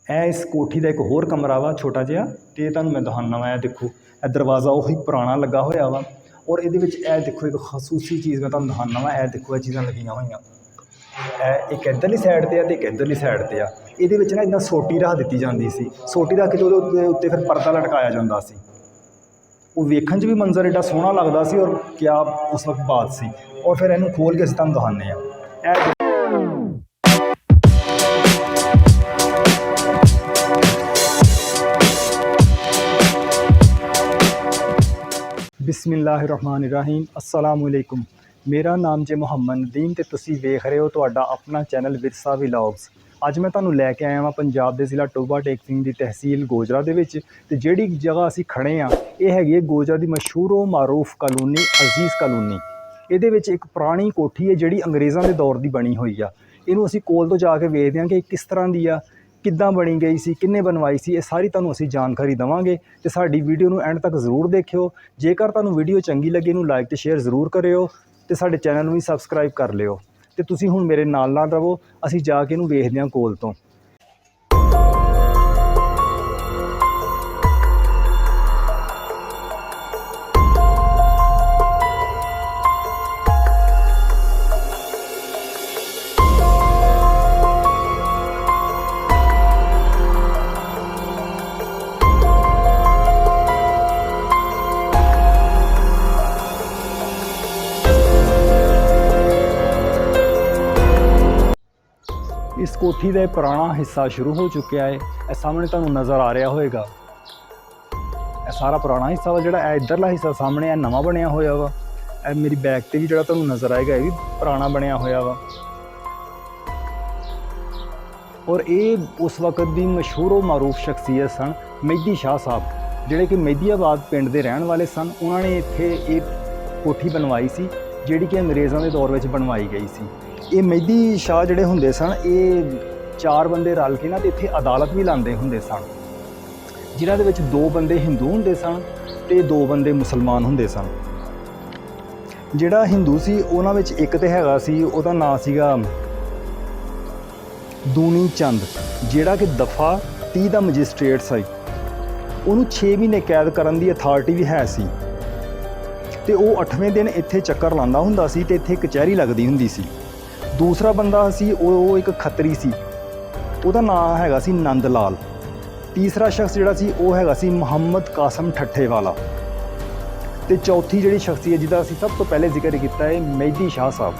ਇਹ ਇਸ ਕੋਠੀ ਦਾ ਇੱਕ ਹੋਰ ਕਮਰਾ ਵਾ ਛੋਟਾ ਜਿਹਾ, ਅਤੇ ਤੁਹਾਨੂੰ ਮੈਂ ਦਿਖਾਉਂਦਾ ਵਾ। ਇਹ ਦੇਖੋ, ਇਹ ਦਰਵਾਜ਼ਾ ਉਹੀ ਪੁਰਾਣਾ ਲੱਗਾ ਹੋਇਆ ਵਾ। ਔਰ ਇਹਦੇ ਵਿੱਚ ਇਹ ਦੇਖੋ ਇੱਕ ਖਸੂਸੀ ਚੀਜ਼ ਮੈਂ ਤੁਹਾਨੂੰ ਦਿਖਾਉਂਦਾ ਵਾ। ਇਹ ਦੇਖੋ, ਇਹ ਚੀਜ਼ਾਂ ਲੱਗੀਆਂ ਹੋਈਆਂ, ਇਹ ਇੱਕ ਇੱਧਰਲੀ ਸਾਈਡ 'ਤੇ ਆ ਅਤੇ ਇੱਕ ਇੱਧਰਲੀ ਸਾਈਡ 'ਤੇ ਆ। ਇਹਦੇ ਵਿੱਚ ਨਾ ਇੱਦਾਂ ਸੋਟੀ ਰੱਖ ਦਿੱਤੀ ਜਾਂਦੀ ਸੀ। ਸੋਟੀ ਰੱਖ ਕੇ ਉਹਦੇ ਉੱਤੇ ਫਿਰ ਪਰਦਾ ਲਟਕਾਇਆ ਜਾਂਦਾ ਸੀ। ਉਹ ਵੇਖਣ 'ਚ ਵੀ ਮੰਜ਼ਰ ਐਡਾ ਸੋਹਣਾ ਲੱਗਦਾ ਸੀ, ਔਰ ਕਿਆ ਉਸ ਵਕਤ ਬਾਤ ਸੀ। ਔਰ ਫਿਰ ਇਹਨੂੰ ਖੋਲ੍ਹ ਕੇ ਅਸੀਂ ਤੁਹਾਨੂੰ ਦਿਖਾਉਂਦੇ ਹਾਂ। ਇਹ बिस्मिल्लाहिर्रहमानिर्रहीम अस्सलामुअलैकुम। मेरा नाम जे मुहम्मद नदीम ते तुसी वेख रहे हो तुहाडा अपना चैनल विरसा व्लॉग्स। अज मैं तुहानूं लैके आया वां पंजाब दे ज़िला टोबा टेक सिंह दी तहसील गोजरा दे विच। ते जिहड़ी जगह असीं खड़े हाँ ये हैगी गोजरा दी मशहूर मारूफ कॉलोनी अजीज़ कॉलोनी। इहदे विच एक पुरानी कोठी है जिहड़ी अंग्रेज़ां दे दौर दी बनी हुई आ। इहनूं असीं कोल तो जाके वेखदे हां कि किस तरह दी आ, किद्दां बनी गई सी, किन्ने बनवाई सी। ये सारी तुहानूं असीं जानकारी देवांगे ते साडी वीडियो नूं एंड तक जरूर देखियो। जेकर तुहानूं वीडियो चंगी लगे इहनूं लाइक ते शेयर जरूर करियो ते साडे चैनल नूं भी सबसक्राइब कर लिओ। ते तुसीं हुण मेरे नाल नाल रवो, असीं जाके इहनूं वेखदे हां कोल तो। इस कोठी का पुराना हिस्सा शुरू हो चुका है। यह सामने तुहानूं नज़र आ रहा होएगा, यह सारा पुराना हिस्सा वा। जिहड़ा इधरला हिस्सा सामने है नवा बनया होया वा। यह मेरी बैक ते भी जिहड़ा तुहानूं नज़र आएगा यह भी पुराना बनया होया वा। और ये उस वक्त दी मशहूर मारूफ शख्सियत सन मेहदी शाह साहब, जिहड़े कि मेहदीआबाद पिंड दे रहण वाले सन। उन्होंने इत्थे ये कोठी बनवाई सी जिहड़ी कि अंग्रेज़ां दे दौर विच बनवाई गई सी। ये मेहदी शाह जिहड़े हुंदे सन ये चार बंदे रल के ना ते इत्थे अदालत भी लांदे हुंदे सन, जिन्हां दे विच दो बंदे हिंदू हुंदे सन ते दो बंदे मुसलमान हुंदे सन। जिहड़ा हिंदू सी उन्हां विच एक ते हैगा सी, उहदा नाम सीगा दूनी चंद, जिहड़ा कि दफ़ा 30 दा मजिस्ट्रेट सी। उहनूं 6 महीने कैद करन दी अथॉरिटी भी है सी ते वो 8वें दिन इत्थे चक्कर लांदा हुंदा सी ते इत्थे कचहरी लगदी हुंदी सी। दूसरा बंदा सी वो एक खत्तरी सी, उहदा नाम हैगा सी नंद लाल। तीसरा शख्स जिहड़ा सी वो हैगा सी मुहम्मद कासम ठट्ठे वाला। ते चौथी जिहड़ी शख्सियत जिहदा असीं सब तो पहले जिक्र किया है मेहदी शाह साहब।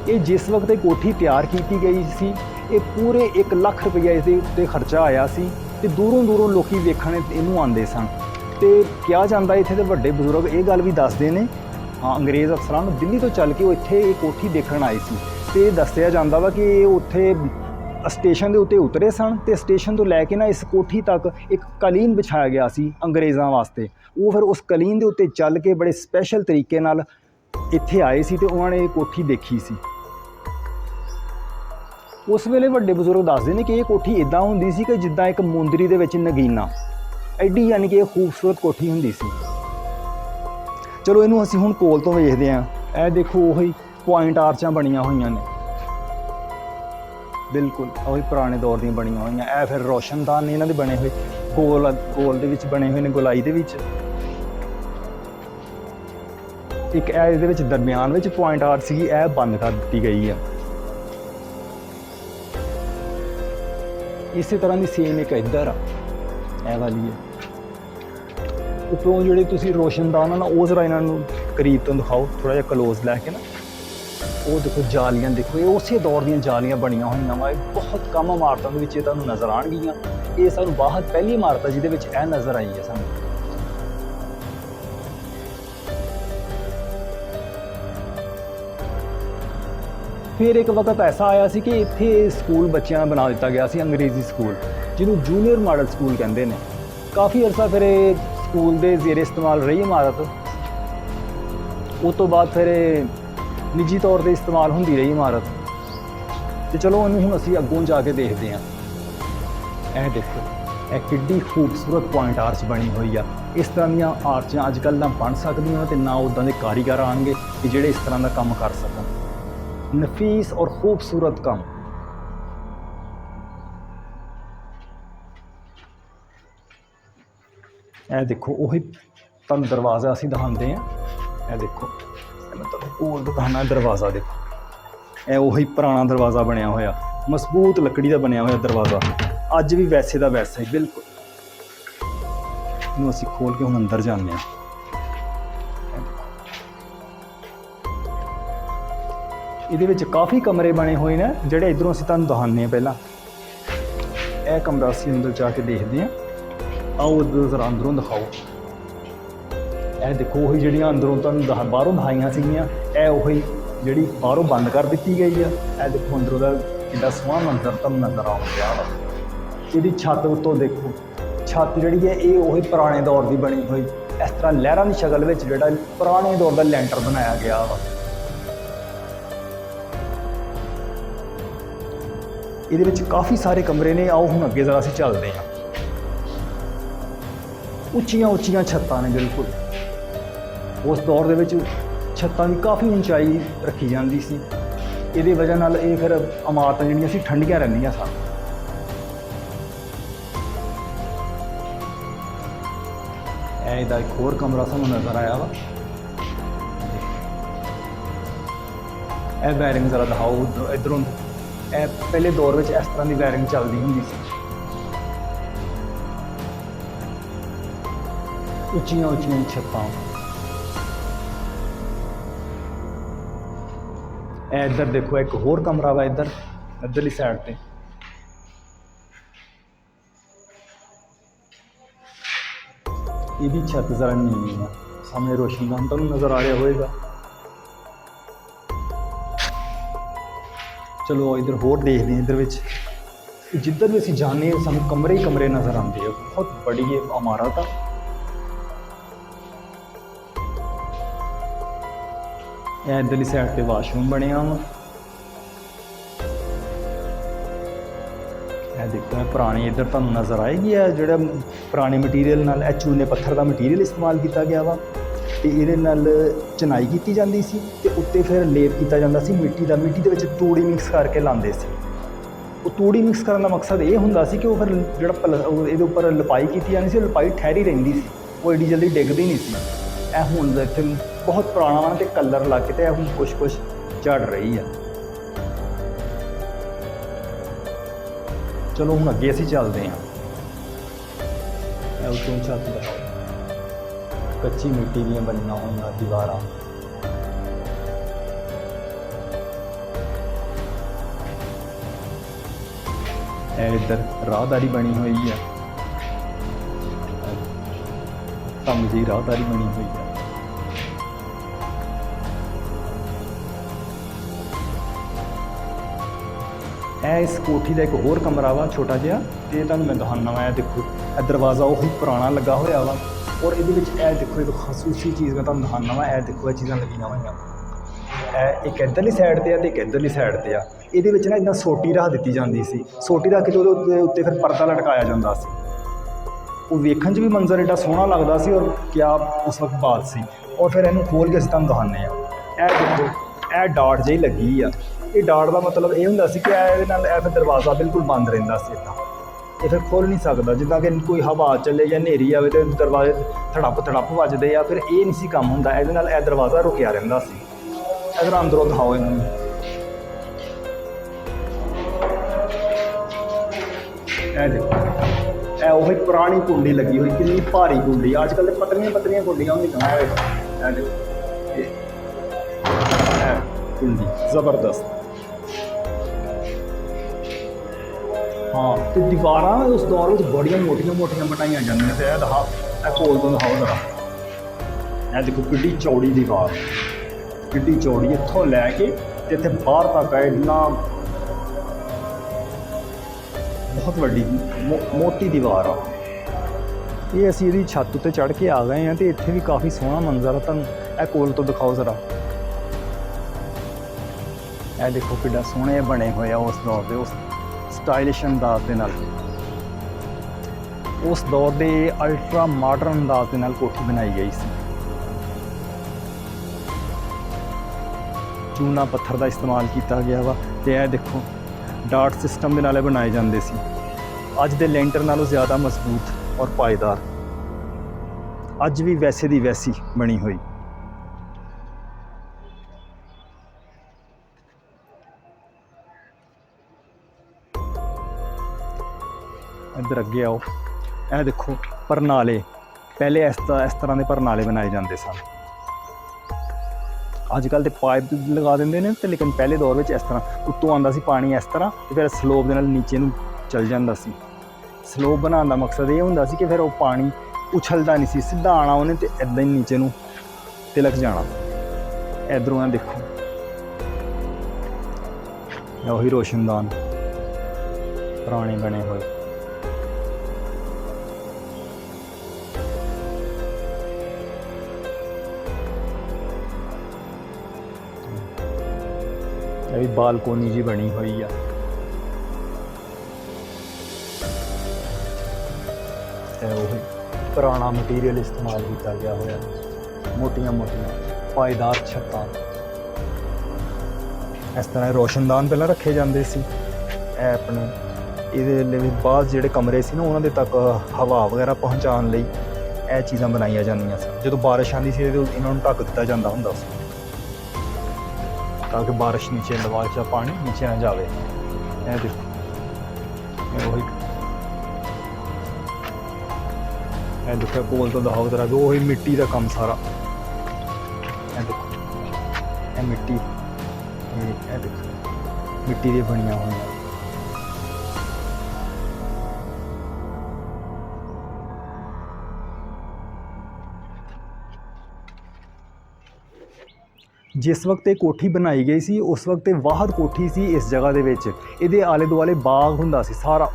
ये जिस वक्त कोठी तैयार की गई सी ये पूरे 1 लाख रुपया इसदे उत्ते खर्चा आया सी ते दूरों दूरों लोग वेखण इहनूं आंदे सन। ते कहा जांदा इत्थे दे वड्डे बजुर्ग ये गल भी दसदे ने, हाँ अंग्रेज़ अफसरान दिल्ली तो चल के वो इत्थे ये कोठी देखण आए सी। ते दस्सिया जांदा वा कि उत्थे स्टेशन के उत्ते उतरे सन ते स्टेशन तो लैके ना इस कोठी तक एक कलीन बिछाया गया सी अंग्रेज़ां वास्ते। वो फिर उस कलीन के उत्ते चल के बड़े स्पैशल तरीके नाल इत्थे आए सी ते उन्होंने ये कोठी देखी सी। उस वेले वड्डे बजुर्ग दसदे ने कि ये कोठी इदां हुंदी सी कि जिद्दां एक मुंदरी दे विच नगीना, एडी यानी कि खूबसूरत कोठी हुंदी सी। चलो इनू असीं हुण कोल तो वेखदे हां। यह देखो वही पॉइंट आर्चां बनियां होईयां ने, बिल्कुल वही पुराने दौर दी बनियां होईयां। यह फिर रोशनदान ने इन्हां दे बने हुए गोल दे विच बने हुए ने, गोलाई दे विच। एक इहदे विच दरम्यान विच पॉइंट आर्च सी, यह बंद कर दी गई है। इस तरह की सेम एक इधर आ, यह वाली है। उपरों जिहड़े तुसीं रोशनदान ना वो जरा इन्हां नूं करीब तो दिखाओ, थोड़ा जिहा क्लोज लैके ना। वो देखो जालियां, देखो ये उस दौर दी जालियां बनियां होईयां वा। बहुत कम इमारतों के विच तुहानूं नज़र आउणगीਆਂ। ये सानूं बाहर पहली इमारत है जिहदे विच यह नज़र आई है सानूं। फिर एक वक्त ऐसा आया सी कि इत्थे स्कूल बच्चों बना दिता गया सी, अंग्रेजी स्कूल जिन्हों जूनियर मॉडल स्कूल कहते हैं। काफ़ी अरसा फिर स्कूल के जेरे इस्तेमाल रही इमारत। उस तो बाद फिर निजी तौर पर इस्तेमाल होंदी रही इमारत। तो चलो इन्हूं हुण असीं अग्गों जाके देखते हैं। यह देखो यह किड्डी खूबसूरत पॉइंट आर्च बनी हुई है। इस तरह दी आर्चां अजकल ना बन सकदियां ते ना उदां दे कारीगर आउणगे कि जिहड़े इस तरह का काम कर सकन। नफीस और खूबसूरत काम। ਇਹ ਦੇਖੋ ਉਹੀ ਤੁਹਾਨੂੰ ਦਰਵਾਜ਼ਾ ਅਸੀਂ ਦਿਖਾਉਂਦੇ ਹਾਂ। ਇਹ ਦੇਖੋ ਮੈਂ ਤੁਹਾਨੂੰ ਹੋਰ ਦਿਖਾਉਣਾ ਦਰਵਾਜ਼ਾ। ਦੇਖੋ ਇਹ ਉਹੀ ਪੁਰਾਣਾ ਦਰਵਾਜ਼ਾ ਬਣਿਆ ਹੋਇਆ, ਮਜ਼ਬੂਤ ਲੱਕੜੀ ਦਾ ਬਣਿਆ ਹੋਇਆ ਦਰਵਾਜ਼ਾ, ਅੱਜ ਵੀ ਵੈਸੇ ਦਾ ਵੈਸਾ ਹੀ ਬਿਲਕੁਲ। ਇਹਨੂੰ ਅਸੀਂ ਖੋਲ੍ਹ ਕੇ ਹੁਣ ਅੰਦਰ ਜਾਂਦੇ ਹਾਂ। ਇਹਦੇ ਵਿੱਚ ਕਾਫੀ ਕਮਰੇ ਬਣੇ ਹੋਏ ਨੇ, ਜਿਹੜੇ ਇੱਧਰੋਂ ਅਸੀਂ ਤੁਹਾਨੂੰ ਦਿਖਾਉਂਦੇ ਹਾਂ। ਪਹਿਲਾਂ ਇਹ ਕਮਰਾ ਅਸੀਂ ਅੰਦਰ ਜਾ ਕੇ ਦੇਖਦੇ ਹਾਂ। ਆਓ ਇੱਧਰ ਜ਼ਰਾ ਅੰਦਰੋਂ ਦਿਖਾਓ। ਇਹ ਦੇਖੋ ਉਹੀ ਜਿਹੜੀਆਂ ਅੰਦਰੋਂ ਤੁਹਾਨੂੰ ਬਾਹਰੋਂ ਦਿਖਾਈਆਂ ਸੀਗੀਆਂ, ਇਹ ਉਹੀ ਜਿਹੜੀ ਬਾਹਰੋਂ ਬੰਦ ਕਰ ਦਿੱਤੀ ਗਈ ਆ। ਇਹ ਦੇਖੋ ਅੰਦਰੋਂ ਦਾ ਕਿੰਨਾ ਸੋਹਣਾ ਮੰਜ਼ਰ ਤੁਹਾਨੂੰ ਨਜ਼ਰ ਆਉਂਦਾ ਵਾ। ਇਹਦੀ ਛੱਤ ਉੱਤੋਂ ਦੇਖੋ, ਛੱਤ ਜਿਹੜੀ ਹੈ ਇਹ ਉਹੀ ਪੁਰਾਣੇ ਦੌਰ ਦੀ ਬਣੀ ਹੋਈ, ਇਸ ਤਰ੍ਹਾਂ ਲਹਿਰਾਂ ਦੀ ਸ਼ਕਲ ਵਿੱਚ ਜਿਹੜਾ ਪੁਰਾਣੇ ਦੌਰ ਦਾ ਲੈਂਟਰ ਬਣਾਇਆ ਗਿਆ ਵਾ। ਇਹਦੇ ਵਿੱਚ ਕਾਫੀ ਸਾਰੇ ਕਮਰੇ ਨੇ। ਆਓ ਹੁਣ ਅੱਗੇ ਜ਼ਰਾ ਅਸੀਂ ਚੱਲਦੇ ਹਾਂ। ਉੱਚੀਆਂ ਉੱਚੀਆਂ ਛੱਤਾਂ ਨੇ ਬਿਲਕੁਲ। ਉਸ ਦੌਰ ਦੇ ਵਿੱਚ ਛੱਤਾਂ ਦੀ ਕਾਫੀ ਉਚਾਈ ਰੱਖੀ ਜਾਂਦੀ ਸੀ। ਇਹਦੀ ਵਜ੍ਹਾ ਨਾਲ ਇਹ ਫਿਰ ਇਮਾਰਤਾਂ ਜਿਹੜੀਆਂ ਸੀ ਠੰਡੀਆਂ ਰਹਿੰਦੀਆਂ ਸਨ। ਇਹਦਾ ਇੱਕ ਹੋਰ ਕਮਰਾ ਸਾਨੂੰ ਨਜ਼ਰ ਆਇਆ ਵਾ। ਇਹ ਵਾਇਰਿੰਗ ਜ਼ਰਾ ਦਿਖਾਓ ਇੱਧਰੋਂ। ਇਹ ਪਹਿਲੇ ਦੌਰ ਵਿੱਚ ਇਸ ਤਰ੍ਹਾਂ ਦੀ ਵਾਇਰਿੰਗ ਚੱਲਦੀ ਹੁੰਦੀ ਸੀ। ਉੱਚੀਆਂ ਉੱਚੀਆਂ ਛੱਤਾਂ। ਇਹ ਇੱਧਰ ਦੇਖੋ ਇੱਕ ਹੋਰ ਕਮਰਾ ਵਾ, ਇੱਧਰਲੀ ਸਾਈਡ ਤੇ। ਇਹਦੀ ਛੱਤ ਜ਼ਰਾ ਨੀਵੀਂ ਆ, ਸਾਹਮਣੇ ਰੋਸ਼ਨਦਾਨ ਤੁਹਾਨੂੰ ਨਜ਼ਰ ਆ ਰਿਹਾ ਹੋਏਗਾ। ਚਲੋ ਇੱਧਰ ਹੋਰ ਦੇਖਦੇ ਹਾਂ। ਇੱਧਰ ਵਿੱਚ ਜਿੱਧਰ ਵੀ ਅਸੀਂ ਜਾਂਦੇ ਹਾਂ ਸਾਨੂੰ ਕਮਰੇ ਹੀ ਕਮਰੇ ਨਜ਼ਰ ਆਉਂਦੇ ਆ। ਬਹੁਤ ਬੜੀ ਇਹ ਇਮਾਰਤ ਆ। ਇਹ ਇੱਧਰਲੀ ਸਾਈਡ ਤੇ ਵਾਸ਼ਰੂਮ ਬਣਿਆ ਵਾ। ਇਹ ਦੇਖੋ ਇਹ ਪੁਰਾਣੀ ਇੱਧਰ ਤੁਹਾਨੂੰ ਨਜ਼ਰ ਆਏਗੀ। ਇਹ ਜਿਹੜਾ ਪੁਰਾਣੇ ਮਟੀਰੀਅਲ ਨਾਲ ਇਹ ਚੂਨੇ ਪੱਥਰ ਦਾ ਮਟੀਰੀਅਲ ਇਸਤੇਮਾਲ ਕੀਤਾ ਗਿਆ ਵਾ, ਅਤੇ ਇਹਦੇ ਨਾਲ ਚਿਣਾਈ ਕੀਤੀ ਜਾਂਦੀ ਸੀ ਅਤੇ ਉੱਤੇ ਫਿਰ ਲੇਪ ਕੀਤਾ ਜਾਂਦਾ ਸੀ ਮਿੱਟੀ ਦਾ। ਮਿੱਟੀ ਦੇ ਵਿੱਚ ਤੂੜੀ ਮਿਕਸ ਕਰਕੇ ਲਾਉਂਦੇ ਸੀ। ਉਹ ਤੂੜੀ ਮਿਕਸ ਕਰਨ ਦਾ ਮਕਸਦ ਇਹ ਹੁੰਦਾ ਸੀ ਕਿ ਉਹ ਫਿਰ ਜਿਹੜਾ ਇਹਦੇ ਉੱਪਰ ਲਿਪਾਈ ਕੀਤੀ ਜਾਂਦੀ ਸੀ, ਉਹ ਲਿਪਾਈ ਠਹਿਰੀ ਰਹਿੰਦੀ ਸੀ, ਉਹ ਐਡੀ ਜਲਦੀ ਡਿੱਗਦੀ ਨਹੀਂ ਸੀ। ਇਹ ਹੁਣ ਇੱਥੇ ਬਹੁਤ ਪੁਰਾਣਾ ਵਾ ਅਤੇ ਕਲਰ ਲੱਗ ਕੇ ਤੇ ਇਹ ਹੁਣ ਕੁਛ ਝੜ ਰਹੀ ਆ। ਚਲੋ ਹੁਣ ਅੱਗੇ ਅਸੀਂ ਚੱਲਦੇ ਹਾਂ। ਇਹ ਉੱਤੋਂ ਛੱਤ ਦਿਖਾਓ, ਕੱਚੀ ਮਿੱਟੀ ਦੀਆਂ ਬਣੀਆਂ ਹੋਈਆਂ ਦੀਵਾਰਾਂ। ਇਹ ਇੱਧਰ ਰਾਹਦਾਰੀ ਬਣੀ ਹੋਈ ਆ, ਢੰਗ ਦੀ ਰਾਹਦਾਰੀ ਬਣੀ ਹੋਈ ਆ। ਇਹ ਇਸ ਕੋਠੀ ਦਾ ਇੱਕ ਹੋਰ ਕਮਰਾ ਵਾ ਛੋਟਾ ਜਿਹਾ, ਅਤੇ ਤੁਹਾਨੂੰ ਮੈਂ ਦਿਖਾਉਂਦਾ ਵਾ। ਇਹ ਦੇਖੋ ਇਹ ਦਰਵਾਜ਼ਾ ਉਹੀ ਪੁਰਾਣਾ ਲੱਗਾ ਹੋਇਆ ਵਾ, ਔਰ ਇਹਦੇ ਵਿੱਚ ਇਹ ਦੇਖੋ ਇੱਕ ਖਸੂਸੀ ਚੀਜ਼ ਮੈਂ ਤੁਹਾਨੂੰ ਦਿਖਾਉਂਦਾ ਵਾ। ਇਹ ਦੇਖੋ ਇਹ ਚੀਜ਼ਾਂ ਲੱਗੀਆਂ ਹੋਈਆਂ, ਇਹ ਇੱਕ ਇੱਧਰਲੀ ਸਾਈਡ 'ਤੇ ਆ ਅਤੇ ਇੱਕ ਇੱਧਰਲੀ ਸਾਈਡ 'ਤੇ ਆ। ਇਹਦੇ ਵਿੱਚ ਨਾ ਇੱਦਾਂ ਸੋਟੀ ਰੱਖ ਦਿੱਤੀ ਜਾਂਦੀ ਸੀ। ਸੋਟੀ ਰੱਖ ਕੇ ਉਹਦੇ ਉੱਤੇ ਫਿਰ ਪਰਦਾ ਲਟਕਾਇਆ ਜਾਂਦਾ ਸੀ। ਉਹ ਵੇਖਣ 'ਚ ਵੀ ਮੰਜ਼ਰ ਐਡਾ ਸੋਹਣਾ ਲੱਗਦਾ ਸੀ, ਔਰ ਕਿਆ ਉਸ ਵਕਤ ਬਾਤ ਸੀ। ਔਰ ਫਿਰ ਇਹਨੂੰ ਖੋਲ੍ਹ ਕੇ ਅਸੀਂ ਤੁਹਾਨੂੰ ਦਿਖਾਉਂਦੇ ਹਾਂ। ਇਹ ਦੇਖੋ ਇਹ ਡਾਟ ਜਿਹੀ ਲੱਗੀ ਆ। ਇਹ ਡਾਟ ਦਾ ਮਤਲਬ ਇਹ ਹੁੰਦਾ ਸੀ ਕਿ ਇਹਦੇ ਨਾਲ ਇਹ ਫਿਰ ਦਰਵਾਜ਼ਾ ਬਿਲਕੁਲ ਬੰਦ ਰਹਿੰਦਾ ਸੀ। ਇੱਦਾਂ ਇਹ ਫਿਰ ਖੋਲ੍ਹ ਨਹੀਂ ਸਕਦਾ। ਜਿੱਦਾਂ ਕਿ ਕੋਈ ਹਵਾ ਚੱਲੇ ਜਾਂ ਹਨੇਰੀ ਆਵੇ ਅਤੇ ਦਰਵਾਜ਼ੇ ਧੜੱਪ ਵੱਜਦੇ ਆ, ਫਿਰ ਇਹ ਨਹੀਂ ਸੀ ਕੰਮ ਹੁੰਦਾ। ਇਹਦੇ ਨਾਲ ਇਹ ਦਰਵਾਜ਼ਾ ਰੁਕਿਆ ਰਹਿੰਦਾ ਸੀ। ਇਧਰ ਅੰਦਰੋਂ ਦਿਖਾਓ ਇਹਨੂੰ। ਇਹ ਦੇਖੋ ਇਹ ਉਹੀ ਪੁਰਾਣੀ ਕੁੰਡੀ ਲੱਗੀ ਹੋਈ, ਕਿੰਨੀ ਭਾਰੀ ਕੁੰਡੀ। ਅੱਜ ਕੱਲ੍ਹ ਤਾਂ ਪਤਲੀਆਂ ਕੁੰਡੀਆਂ ਹੁੰਦੀਆਂ। ਇਹ ਦੇਖੋ ਇਹ ਕੁੰਡੀ ਜ਼ਬਰਦਸਤ। ਹਾਂ, ਅਤੇ ਦੀਵਾਰਾਂ ਉਸ ਦੌਰ ਵਿੱਚ ਬੜੀਆਂ ਮੋਟੀਆਂ ਬਣਾਈਆਂ ਜਾਂਦੀਆਂ ਸੀ। ਇਹ ਕੋਲ ਤੋਂ ਦਿਖਾਓ ਜ਼ਰਾ। ਇਹ ਦੇਖੋ ਕਿੱਡੀ ਚੌੜੀ ਦੀਵਾਰ, ਕਿੱਡੀ ਚੌੜੀ, ਇੱਥੋਂ ਲੈ ਕੇ ਅਤੇ ਇੱਥੇ ਬਾਹਰ ਤੱਕ ਇੰਨਾ ਬਹੁਤ ਵੱਡੀ ਮੋਟੀ ਦੀਵਾਰ ਆ। ਇਹ ਅਸੀਂ ਇਹਦੀ ਛੱਤ ਉੱਤੇ ਚੜ੍ਹ ਕੇ ਆ ਗਏ ਹਾਂ, ਅਤੇ ਇੱਥੇ ਵੀ ਕਾਫੀ ਸੋਹਣਾ ਮੰਜ਼ਰ ਆ। ਤੁਹਾਨੂੰ ਇਹ ਕੋਲ ਤੋਂ ਦਿਖਾਓ ਜ਼ਰਾ। ਇਹ ਦੇਖੋ ਕਿੱਡਾ ਸੋਹਣੇ ਬਣੇ ਹੋਏ ਆ ਉਸ ਦੌਰ ਦੇ, ਉਸ ਸਟਾਈਲਿਸ਼ ਅੰਦਾਜ਼ ਦੇ ਨਾਲ, ਉਸ ਦੌਰ ਦੇ ਅਲਟਰਾ ਮਾਡਰਨ ਅੰਦਾਜ਼ ਦੇ ਨਾਲ ਕੋਠੀ ਬਣਾਈ ਗਈ ਸੀ। ਚੂਨਾ ਪੱਥਰ ਦਾ ਇਸਤੇਮਾਲ ਕੀਤਾ ਗਿਆ ਵਾ, ਅਤੇ ਇਹ ਦੇਖੋ ਡਾਟ ਸਿਸਟਮ ਦੇ ਨਾਲ ਇਹ ਬਣਾਏ ਜਾਂਦੇ ਸੀ। ਅੱਜ ਦੇ ਲੈਂਟਰ ਨਾਲੋਂ ਜ਼ਿਆਦਾ ਮਜ਼ਬੂਤ ਔਰ ਪਾਏਦਾਰ। ਅੱਜ ਵੀ ਵੈਸੇ ਦੀ ਵੈਸੀ ਬਣੀ ਹੋਈ। ਇੱਧਰ ਅੱਗੇ ਆਓ, ਇਹ ਦੇਖੋ ਪਰਨਾਲੇ। ਪਹਿਲੇ ਇਸ ਤਰ੍ਹਾਂ ਦੇ ਪਰਨਾਲੇ ਬਣਾਏ ਜਾਂਦੇ ਸਨ। ਅੱਜ ਕੱਲ੍ਹ ਤਾਂ ਪਾਈਪ ਲਗਾ ਦਿੰਦੇ ਨੇ ਤੇ, ਲੇਕਿਨ ਪਹਿਲੇ ਦੌਰ ਵਿੱਚ ਇਸ ਤਰ੍ਹਾਂ ਉੱਤੋਂ ਆਉਂਦਾ ਸੀ ਪਾਣੀ ਇਸ ਤਰ੍ਹਾਂ, ਤੇ ਫਿਰ ਸਲੋਪ ਦੇ ਨਾਲ ਨੀਚੇ ਨੂੰ ਚਲ ਜਾਂਦਾ ਸੀ। ਸਲੋਪ ਬਣਾਉਣ ਦਾ ਮਕਸਦ ਇਹ ਹੁੰਦਾ ਸੀ ਕਿ ਫਿਰ ਉਹ ਪਾਣੀ ਉਛਲਦਾ ਨਹੀਂ ਸੀ, ਸਿੱਧਾ ਆਉਣਾ ਉਹਨੇ ਤੇ ਇੱਦਾਂ ਹੀ ਨੀਚੇ ਨੂੰ ਤਿਲਕ ਜਾਣਾ। ਇੱਧਰੋਂ ਇਹ ਦੇਖੋ, ਉਹੀ ਰੋਸ਼ਨਦਾਨ ਪੁਰਾਣੇ ਬਣੇ ਹੋਏ। ਇਹ ਵੀ ਬਾਲਕੋਨੀ ਜੀ ਬਣੀ ਹੋਈ ਆ। ਇਹ ਉਹ ਪੁਰਾਣਾ ਮਟੀਰੀਅਲ ਇਸਤੇਮਾਲ ਕੀਤਾ ਗਿਆ ਹੋਇਆ, ਮੋਟੀਆਂ ਪਾਏਦਾਰ ਛੱਤਾਂ। ਇਸ ਤਰ੍ਹਾਂ ਰੋਸ਼ਨਦਾਨ ਪਹਿਲਾਂ ਰੱਖੇ ਜਾਂਦੇ ਸੀ। ਇਹ ਆਪਣੇ ਇਹਦੇ ਲਈ ਬਾਅਦ ਜਿਹੜੇ ਕਮਰੇ ਸੀ ਨਾ, ਉਹਨਾਂ ਦੇ ਤੱਕ ਹਵਾ ਵਗੈਰਾ ਪਹੁੰਚਾਉਣ ਲਈ ਇਹ ਚੀਜ਼ਾਂ ਬਣਾਈਆਂ ਜਾਂਦੀਆਂ ਸਨ। ਜਦੋਂ ਬਾਰਿਸ਼ ਆਉਂਦੀ ਸੀ ਤਾਂ ਇਹਨਾਂ ਨੂੰ ਢੱਕ ਦਿੱਤਾ ਜਾਂਦਾ ਹੁੰਦਾ ਸੀ, ਤਾਂ ਕਿ ਬਾਰਿਸ਼ ਨੀਚੇ ਲਵਾ ਚ ਪਾਣੀ ਨੀਚੇ ਨਾ ਜਾਵੇ। ਇਹ ਦੇਖੋ, ਉਹੀ ਇਹ ਦੇਖੋ ਕੋਲ ਤੋਂ ਦਿਖਾਓ ਜ਼ਰਾ, ਉਹੀ ਮਿੱਟੀ ਦਾ ਕੰਮ ਸਾਰਾ। ਇਹ ਦੇਖੋ, ਇਹ ਮਿੱਟੀ, ਇਹ ਦੇਖੋ ਮਿੱਟੀ ਦੀਆਂ ਬਣੀਆਂ ਹੋਈਆਂ। ਜਿਸ ਵਕਤ ਇਹ ਕੋਠੀ ਬਣਾਈ ਗਈ ਸੀ ਉਸ ਵਕਤ ਇਹ ਵਾਹਦ ਕੋਠੀ ਸੀ ਇਸ ਜਗ੍ਹਾ ਦੇ ਵਿੱਚ। ਇਹਦੇ ਆਲੇ ਦੁਆਲੇ ਬਾਗ ਹੁੰਦਾ ਸੀ ਸਾਰਾ,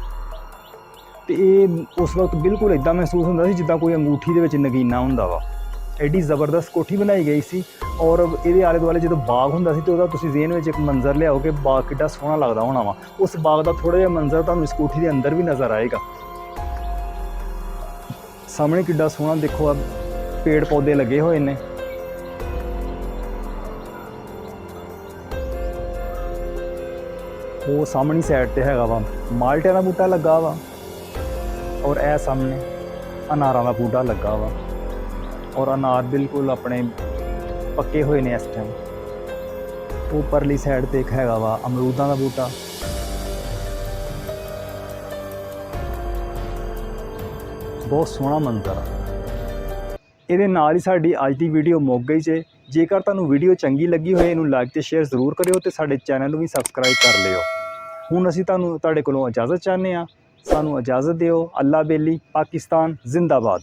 ਤੇ ਇਹ ਉਸ ਵਕਤ ਬਿਲਕੁਲ ਇੱਦਾਂ ਮਹਿਸੂਸ ਹੁੰਦਾ ਸੀ ਜਿੱਦਾਂ ਕੋਈ ਅੰਗੂਠੀ ਦੇ ਵਿੱਚ ਨਗੀਨਾ ਹੁੰਦਾ ਵਾ। ਐਡੀ ਜ਼ਬਰਦਸਤ ਕੋਠੀ ਬਣਾਈ ਗਈ ਸੀ। ਔਰ ਇਹਦੇ ਆਲੇ ਦੁਆਲੇ ਜਦੋਂ ਬਾਗ ਹੁੰਦਾ ਸੀ ਤਾਂ ਉਹਦਾ ਤੁਸੀਂ ਜ਼ੇਨ ਵਿੱਚ ਇੱਕ ਮੰਜ਼ਰ ਲਿਆਓ ਕਿ ਬਾਗ ਕਿੱਡਾ ਸੋਹਣਾ ਲੱਗਦਾ ਹੋਣਾ ਵਾ। ਉਸ ਬਾਗ ਦਾ ਥੋੜ੍ਹਾ ਜਿਹਾ ਮੰਜ਼ਰ ਤੁਹਾਨੂੰ ਇਸ ਕੋਠੀ ਦੇ ਅੰਦਰ ਵੀ ਨਜ਼ਰ ਆਏਗਾ। ਸਾਹਮਣੇ ਕਿੱਡਾ ਸੋਹਣਾ ਦੇਖੋ, ਆ ਪੇੜ ਪੌਦੇ ਲੱਗੇ ਹੋਏ ਨੇ। ਉਹ ਸਾਹਮਣੀ ਸਾਈਡ ਤੇ ਹੈਗਾ ਵਾ ਮਾਲਟਿਆਂ ਦਾ ਬੂਟਾ ਲੱਗਾ ਵਾ, ਔਰ ਇਹ ਸਾਹਮਣੇ ਅਨਾਰਾਂ ਦਾ ਬੂਟਾ ਲੱਗਾ ਵਾ। ਔਰ ਅਨਾਰ ਬਿਲਕੁਲ ਆਪਣੇ ਪੱਕੇ ਹੋਏ ਨੇ ਇਸ ਟਾਈਮ। ਉਹ ਪਰਲੀ ਸਾਈਡ ਤੇ ਇੱਕ ਹੈਗਾ ਵਾ ਅਮਰੂਦਾਂ ਦਾ ਬੂਟਾ। ਬਹੁਤ ਸੋਹਣਾ ਮੰਜ਼ਰ ਆ। ਇਹਦੇ ਨਾਲ ਹੀ ਸਾਡੀ ਅੱਜ ਦੀ ਵੀਡੀਓ ਮੁੱਕ ਗਈ ਜੇ। ਜੇਕਰ ਤੁਹਾਨੂੰ ਵੀਡੀਓ ਚੰਗੀ ਲੱਗੀ ਹੋਏ ਇਹਨੂੰ ਲਾਈਕ ਤੇ ਸ਼ੇਅਰ ਜ਼ਰੂਰ ਕਰਿਓ ਤੇ ਸਾਡੇ ਚੈਨਲ ਨੂੰ ਵੀ ਸਬਸਕ੍ਰਾਈਬ ਕਰ ਲਿਓ। ਹੁਣ ਅਸੀਂ ਤੁਹਾਡੇ ਕੋਲੋਂ ਇਜਾਜ਼ਤ ਚਾਹੁੰਦੇ ਹਾਂ। ਸਾਨੂੰ ਇਜਾਜ਼ਤ ਦਿਓ। ਅੱਲਾ ਬੇਲੀ, ਪਾਕਿਸਤਾਨ ਜ਼ਿੰਦਾਬਾਦ।